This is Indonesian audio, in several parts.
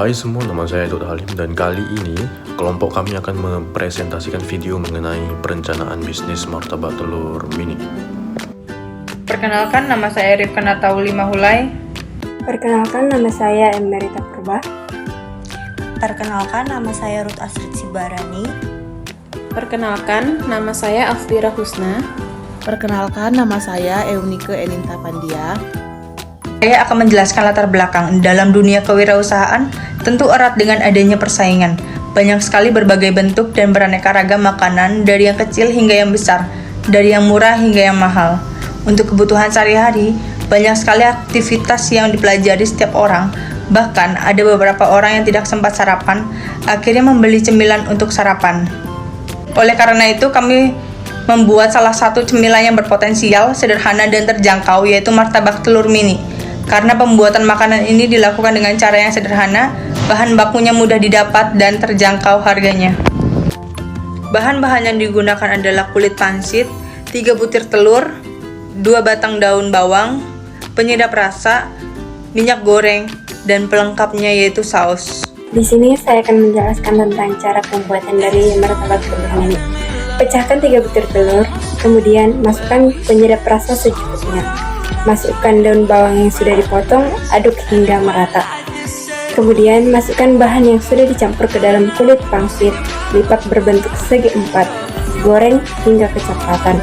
Hai semua, nama saya Dr. Halim dan kali ini kelompok kami akan mempresentasikan video mengenai perencanaan bisnis martabak telur mini. Perkenalkan, nama saya Rifka Natauli Mahulai. Perkenalkan, nama saya Emerita Purba. Perkenalkan, nama saya Ruth Astrid Sibarani. Perkenalkan, nama saya Afdira Husna. Perkenalkan, nama saya Eunike Eninta Pandia. Saya akan menjelaskan latar belakang dalam dunia kewirausahaan, tentu erat dengan adanya persaingan. Banyak sekali berbagai bentuk dan beraneka ragam makanan, dari yang kecil hingga yang besar, dari yang murah hingga yang mahal. Untuk kebutuhan sehari-hari, banyak sekali aktivitas yang dipelajari setiap orang. Bahkan ada beberapa orang yang tidak sempat sarapan, akhirnya membeli cemilan untuk sarapan. Oleh karena itu, kami membuat salah satu cemilan yang berpotensial, sederhana dan terjangkau, yaitu martabak telur mini. Karena pembuatan makanan ini dilakukan dengan cara yang sederhana, bahan bakunya mudah didapat dan terjangkau harganya. Bahan-bahan yang digunakan adalah kulit pangsit, 3 butir telur, 2 batang daun bawang, penyedap rasa, minyak goreng, dan pelengkapnya yaitu saus. Di sini saya akan menjelaskan tentang cara pembuatan dari martabak telur mini. Pecahkan 3 butir telur, kemudian masukkan penyedap rasa secukupnya. Masukkan daun bawang yang sudah dipotong, aduk hingga merata. Kemudian masukkan bahan yang sudah dicampur ke dalam kulit pangsit, lipat berbentuk segi 4, goreng hingga kecoklatan.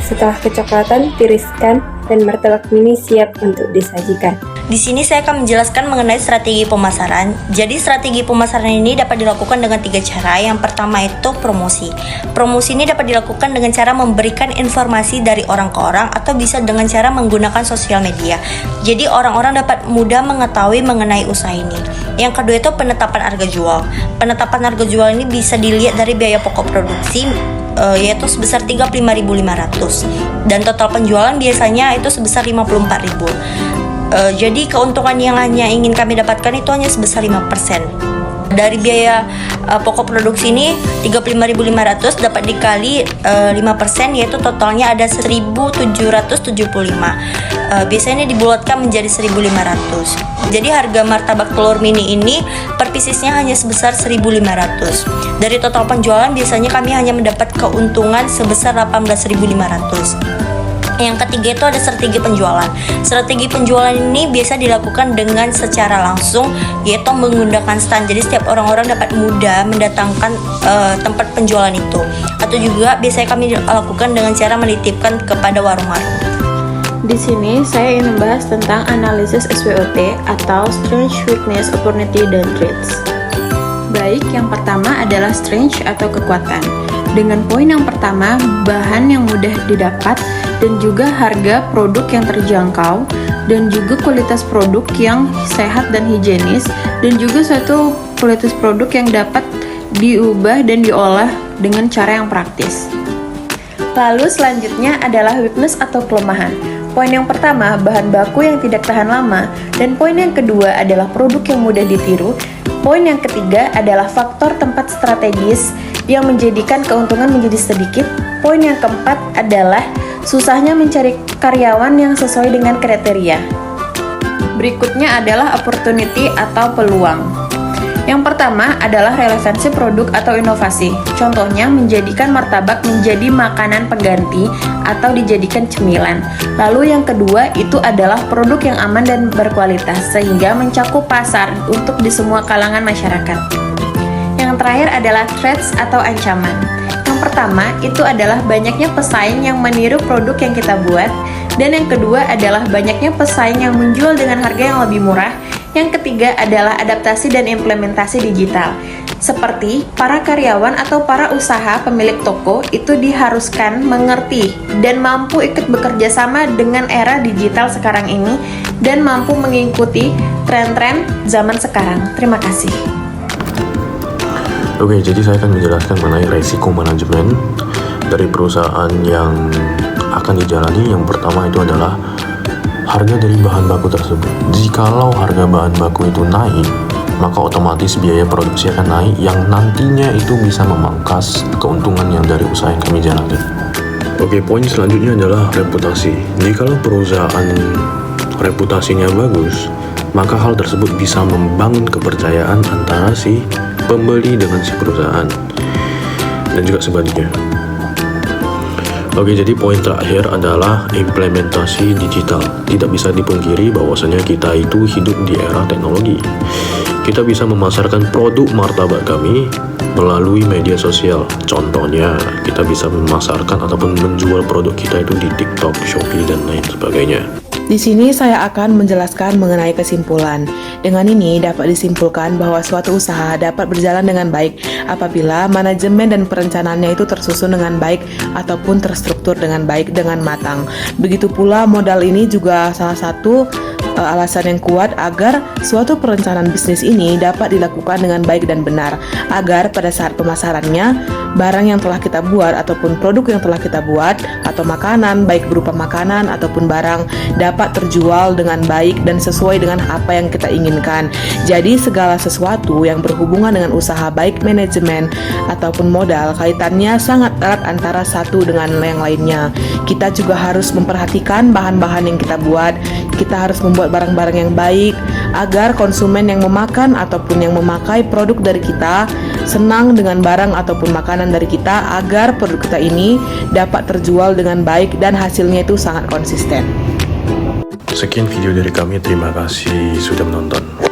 Setelah kecoklatan, tiriskan dan martabak mini siap untuk disajikan. Di sini saya akan menjelaskan mengenai strategi pemasaran. Jadi strategi pemasaran ini dapat dilakukan dengan 3 cara. Yang pertama itu promosi. Promosi ini dapat dilakukan dengan cara memberikan informasi dari orang ke orang atau bisa dengan cara menggunakan sosial media. Jadi orang-orang dapat mudah mengetahui mengenai usaha ini. Yang kedua itu penetapan harga jual. Penetapan harga jual ini bisa dilihat dari biaya pokok produksi, yaitu sebesar 35.500 dan total penjualan biasanya itu sebesar 54.000. Jadi keuntungan yang hanya ingin kami dapatkan itu hanya sebesar 5%. Dari biaya pokok produksi ini 35.500 dapat dikali 5%, yaitu totalnya ada 1.775. Biasanya ini dibulatkan menjadi 1.500. Jadi harga martabak telur mini ini per piecesnya hanya sebesar 1.500. Dari total penjualan biasanya kami hanya mendapat keuntungan sebesar 18.500. Yang ketiga itu ada strategi penjualan. Strategi penjualan ini biasa dilakukan dengan secara langsung, yaitu menggunakan stand. Jadi setiap orang-orang dapat mudah mendatangkan tempat penjualan itu. Atau juga biasanya kami lakukan dengan cara menitipkan kepada warung-warung. Di sini saya ingin membahas tentang analisis SWOT atau Strength, Weakness, Opportunity, dan Threats. Baik, yang pertama adalah strength atau kekuatan. Dengan poin yang pertama, bahan yang mudah didapat dan juga harga produk yang terjangkau dan juga kualitas produk yang sehat dan higienis dan juga suatu kualitas produk yang dapat diubah dan diolah dengan cara yang praktis. Lalu selanjutnya adalah weakness atau kelemahan. Poin yang pertama, bahan baku yang tidak tahan lama, dan poin yang kedua adalah produk yang mudah ditiru. Poin yang ketiga adalah faktor tempat strategis yang menjadikan keuntungan menjadi sedikit. Poin yang keempat adalah susahnya mencari karyawan yang sesuai dengan kriteria. Berikutnya adalah opportunity atau peluang. Yang pertama adalah relevansi produk atau inovasi. Contohnya menjadikan martabak menjadi makanan pengganti atau dijadikan cemilan. Lalu yang kedua itu adalah produk yang aman dan berkualitas sehingga mencakup pasar untuk di semua kalangan masyarakat. Yang terakhir adalah threats atau ancaman. Yang pertama itu adalah banyaknya pesaing yang meniru produk yang kita buat, dan yang kedua adalah banyaknya pesaing yang menjual dengan harga yang lebih murah. Yang ketiga adalah adaptasi dan implementasi digital. Seperti para karyawan atau para usaha pemilik toko itu diharuskan mengerti dan mampu ikut bekerja sama dengan era digital sekarang ini dan mampu mengikuti tren-tren zaman sekarang. Terima kasih. Oke, jadi saya akan menjelaskan mengenai resiko manajemen dari perusahaan yang akan dijalani. Yang pertama itu adalah harga dari bahan baku tersebut. Jikalau harga bahan baku itu naik, maka otomatis biaya produksi akan naik yang nantinya itu bisa memangkas keuntungan yang dari usaha yang kami jalani. Oke, poin selanjutnya adalah reputasi. Jikalau perusahaan reputasinya bagus, maka hal tersebut bisa membangun kepercayaan antara si pembeli dengan si perusahaan, dan juga sebaliknya. Oke, jadi poin terakhir adalah implementasi digital. Tidak bisa dipungkiri bahwasanya kita itu hidup di era teknologi. Kita bisa memasarkan produk martabak kami melalui media sosial. Contohnya, kita bisa memasarkan ataupun menjual produk kita itu di TikTok, Shopee, dan lain sebagainya. Di sini saya akan menjelaskan mengenai kesimpulan. Dengan ini dapat disimpulkan bahwa suatu usaha dapat berjalan dengan baik apabila manajemen dan perencanaannya itu tersusun dengan baik ataupun terstruktur dengan baik dengan matang. Begitu pula modal ini juga salah satu alasan yang kuat agar suatu perencanaan bisnis ini dapat dilakukan dengan baik dan benar, agar pada saat pemasarannya barang yang telah kita buat ataupun produk yang telah kita buat atau makanan, baik berupa makanan ataupun barang, dapat terjual dengan baik dan sesuai dengan apa yang kita inginkan. Jadi segala sesuatu yang berhubungan dengan usaha, baik manajemen ataupun modal, kaitannya sangat erat antara satu dengan yang lainnya. Kita juga harus memperhatikan bahan-bahan yang kita buat. Kita harus membuat barang-barang yang baik agar konsumen yang memakan ataupun yang memakai produk dari kita senang dengan barang ataupun makanan dari kita, agar produk kita ini dapat terjual dengan baik dan hasilnya itu sangat konsisten. Sekian video dari kami, terima kasih sudah menonton.